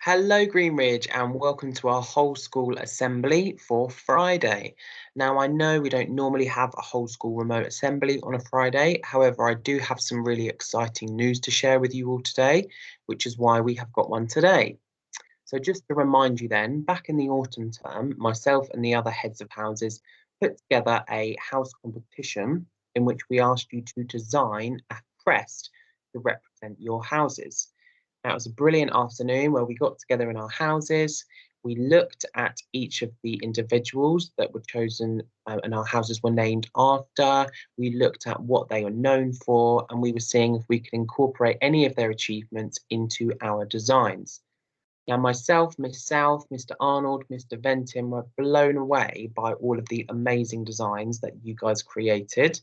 Hello, Greenridge, and welcome to our whole school assembly for Friday. Now, I know we don't normally have a whole school remote assembly on a Friday. However, I do have some really exciting news to share with you all today, which is why we have got one today. So just to remind you then, back in the autumn term, myself and the other heads of houses put together a house competition in which we asked you to design a crest to represent your houses. Now, it was a brilliant afternoon where we got together in our houses. We looked at each of the individuals that were chosen and our houses were named after. We looked at what they are known for, and we were seeing if we could incorporate any of their achievements into our designs. Now, myself, Miss South, Mr. Arnold, Mr. Ventim were blown away by all of the amazing designs that you guys created.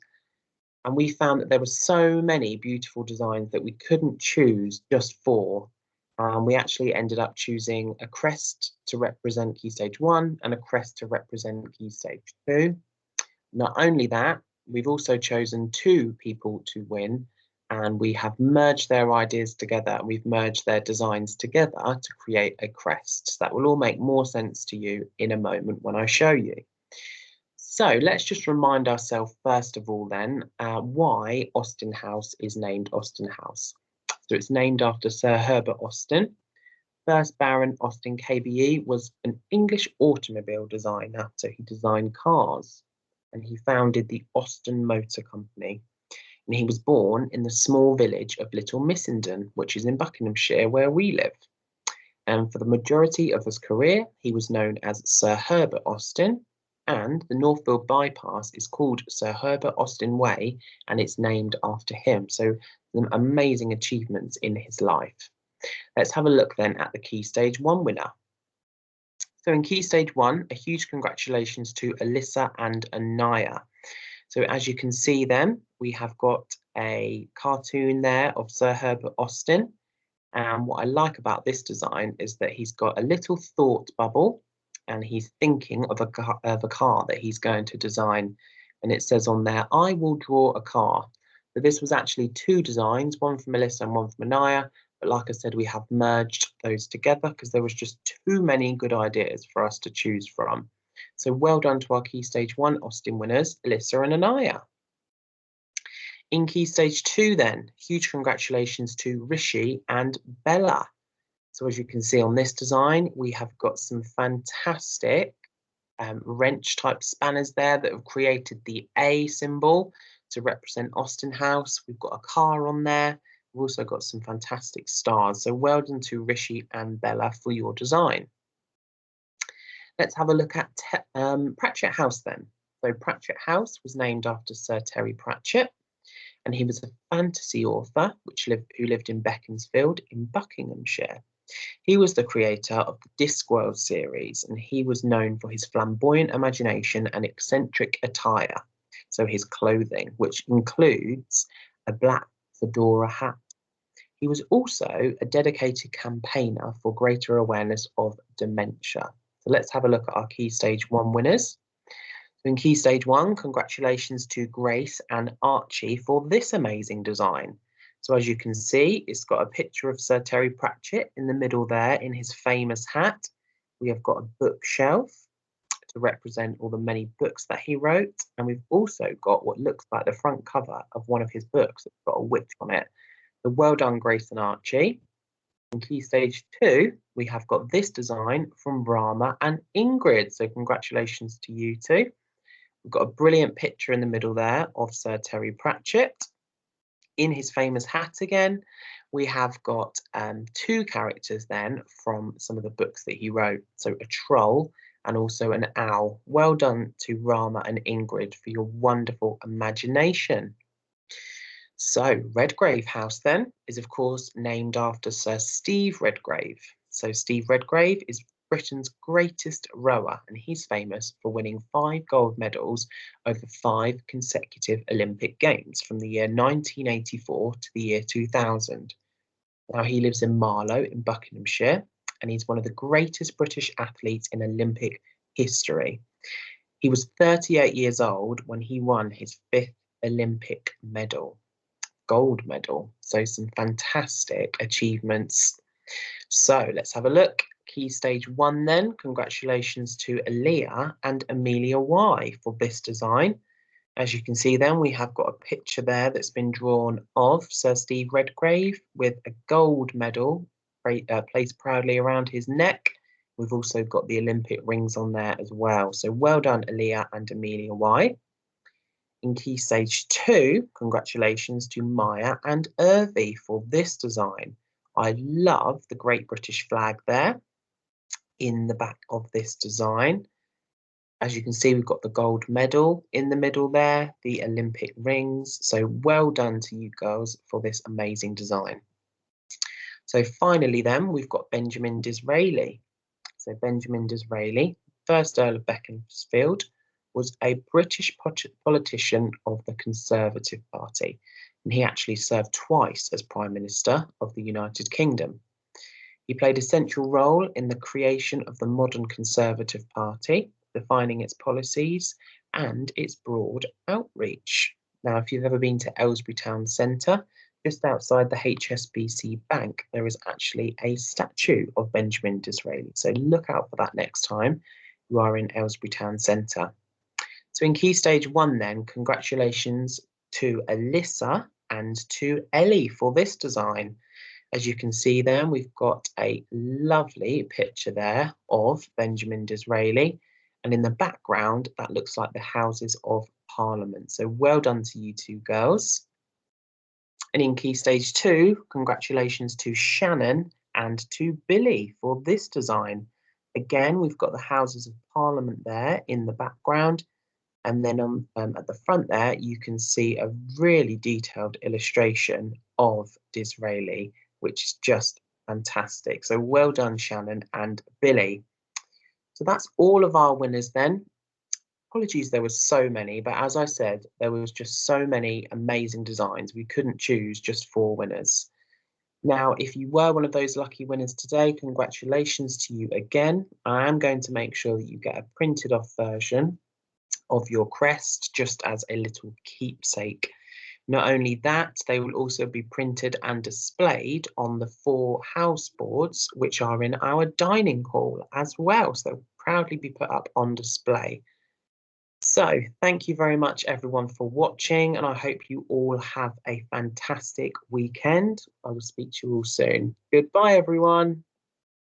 And we found that there were so many beautiful designs that we couldn't choose just four. We actually ended up choosing a crest to represent Key Stage 1 and a crest to represent Key Stage 2. Not only that, we've also chosen two people to win, and we have merged their ideas together and we've merged their designs together to create a crest. That will all make more sense to you in a moment when I show you. So let's just remind ourselves first of all then why Austen House is named Austen House. So it's named after Sir Herbert Austen. First Baron Austen KBE was an English automobile designer, so he designed cars, and he founded the Austen Motor Company. And he was born in the small village of Little Missenden, which is in Buckinghamshire, where we live. And for the majority of his career, he was known as Sir Herbert Austen, and the Northfield bypass is called Sir Herbert Austen Way, and it's named after him. So some amazing achievements in his life. Let's have a look then at the Key Stage 1 winner. So in Key Stage 1, a huge congratulations to Alyssa and Anaya. So as you can see then, we have got a cartoon there of Sir Herbert Austen. And what I like about this design is that he's got a little thought bubble and he's thinking of a car that he's going to design. And it says on there, I will draw a car. So this was actually two designs, one from Melissa and one from Anaya. But like I said, we have merged those together because there was just too many good ideas for us to choose from. So well done to our Key Stage 1 Austen winners, Alyssa and Anaya. In Key Stage 2 then, huge congratulations to Rishi and Bella. So as you can see on this design, we have got some fantastic wrench type spanners there that have created the A symbol to represent Austen House. We've got a car on there. We've also got some fantastic stars. So well done to Rishi and Bella for your design. Let's have a look at Pratchett House then. So Pratchett House was named after Sir Terry Pratchett, and he was a fantasy author who lived in Beaconsfield in Buckinghamshire. He was the creator of the Discworld series, and he was known for his flamboyant imagination and eccentric attire, so his clothing, which includes a black fedora hat. He was also a dedicated campaigner for greater awareness of dementia. So let's have a look at our Key Stage 1 winners. So in Key Stage 1, congratulations to Grace and Archie for this amazing design. So as you can see, it's got a picture of Sir Terry Pratchett in the middle there in his famous hat. We have got a bookshelf to represent all the many books that he wrote. And we've also got what looks like the front cover of one of his books. It's got a witch on it. So well done, Grace and Archie. In Key Stage 2, we have got this design from Rama and Ingrid. So congratulations to you two. We've got a brilliant picture in the middle there of Sir Terry Pratchett in his famous hat again. We have got two characters then from some of the books that he wrote. So a troll and also an owl. Well done to Rama and Ingrid for your wonderful imagination. So Redgrave House then is of course named after Sir Steve Redgrave. So Steve Redgrave is Britain's greatest rower, and he's famous for winning 5 gold medals over 5 consecutive Olympic Games from the year 1984 to the year 2000. Now he lives in Marlow in Buckinghamshire, and he's one of the greatest British athletes in Olympic history. He was 38 years old when he won his 5th Olympic medal, gold medal. So some fantastic achievements So let's have a look. Key stage 1 then. Congratulations to Aaliyah and Amelia Y for this design. As you can see then, we have got a picture there that's been drawn of Sir Steve Redgrave with a gold medal placed proudly around his neck. We've also got the Olympic rings on there as well. So well done, Aaliyah and Amelia Y. In Key Stage 2, congratulations to Maya and Irvi for this design. I love the Great British flag there in the back of this design. As you can see, we've got the gold medal in the middle there, the Olympic rings. So well done to you girls for this amazing design. So finally then, we've got Benjamin Disraeli. So Benjamin Disraeli, first Earl of Beaconsfield, was a British politician of the Conservative Party, and he actually served twice as Prime Minister of the United Kingdom. He played a central role in the creation of the modern Conservative Party, defining its policies and its broad outreach. Now, if you've ever been to Aylesbury Town Centre, just outside the HSBC Bank, there is actually a statue of Benjamin Disraeli. So look out for that next time you are in Aylesbury Town Centre. So in Key Stage 1 then, congratulations to Alyssa and to Ellie for this design. As you can see there, we've got a lovely picture there of Benjamin Disraeli. And in the background, that looks like the Houses of Parliament. So well done to you two girls. And in Key Stage 2, congratulations to Shannon and to Billy for this design. Again, we've got the Houses of Parliament there in the background. And then at the front there, you can see a really detailed illustration of Disraeli, which is just fantastic. So well done, Shannon and Billy. So that's all of our winners then. Apologies, there was so many, but as I said, there was just so many amazing designs. We couldn't choose just 4 winners. Now, if you were one of those lucky winners today, congratulations to you again. I am going to make sure that you get a printed off version of your crest just as a little keepsake. Not only that, they will also be printed and displayed on the 4 house boards, which are in our dining hall as well. So they'll proudly be put up on display. So thank you very much everyone for watching, and I hope you all have a fantastic weekend. I will speak to you all soon. Goodbye everyone.